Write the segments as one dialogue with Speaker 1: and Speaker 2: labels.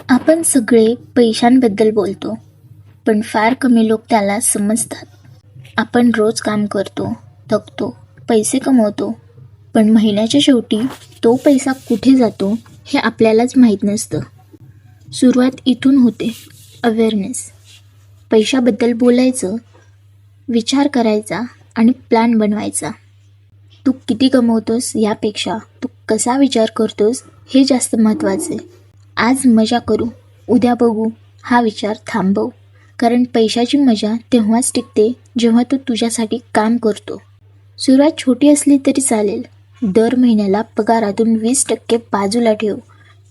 Speaker 1: आपण सगळे पैशांबद्दल बोलतो, पण फार कमी लोक त्याला समजतात. आपण रोज काम करतो, थकतो, पैसे कमवतो, पण महिन्याच्या शेवटी तो पैसा कुठे जातो हे आपल्यालाच माहीत नसतं. सुरुवात इथून होते, अवेअरनेस. पैशाबद्दल बोलायचं, विचार करायचा आणि प्लॅन बनवायचा. तू किती कमवतोस यापेक्षा तू कसा विचार करतोस हे जास्त महत्त्वाचे. आज मजा करू, उद्या बघू हा विचार थांबव. कारण पैशाची मजा तेव्हाच टिकते जेव्हा तू तुझ्यासाठी काम करतो. सुरुवात छोटी असली तरी चालेल. दर महिन्याला पगारातून 20% बाजूला ठेव.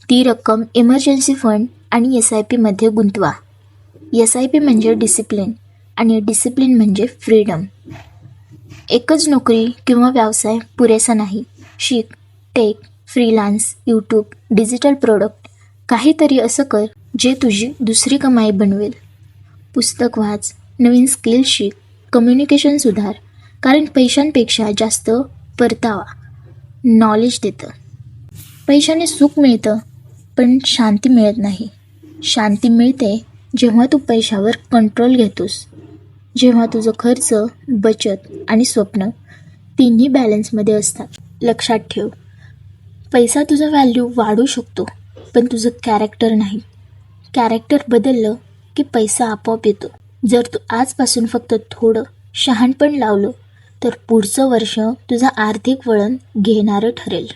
Speaker 1: ती रक्कम इमर्जन्सी फंड आणि SIP मध्ये गुंतवा. SIP म्हणजे डिसिप्लिन आणि डिसिप्लिन म्हणजे फ्रीडम. एकच नोकरी किंवा व्यवसाय पुरेसा नाही. शिक, tech, freelance, YouTube, digital product, काहीतरी असं कर जे तुझी दुसरी कमाई बनवेल. पुस्तक वाच, नवीन स्किल शिक, कम्युनिकेशन सुधार. कारण पैशांपेक्षा जास्त परतावा नॉलेज देतं. पैशाने सुख मिळतं, पण शांती मिळत नाही. शांती मिळते जेव्हा तू पैशावर कंट्रोल घेतोस, जेव्हा तुझं खर्च, बचत आणि स्वप्न तिन्ही बॅलन्समध्ये असतात. लक्षात ठेव, पैसा तुझा व्हॅल्यू वाढवू शकतो, पण तुझं कॅरेक्टर नाही. कॅरेक्टर बदललं की पैसा आपोआप येतो. जर तू आजपासून फक्त थोडं शहाणपण लावलं तर पुढचं वर्ष तुझं आर्थिक वळण घेणारं ठरेल.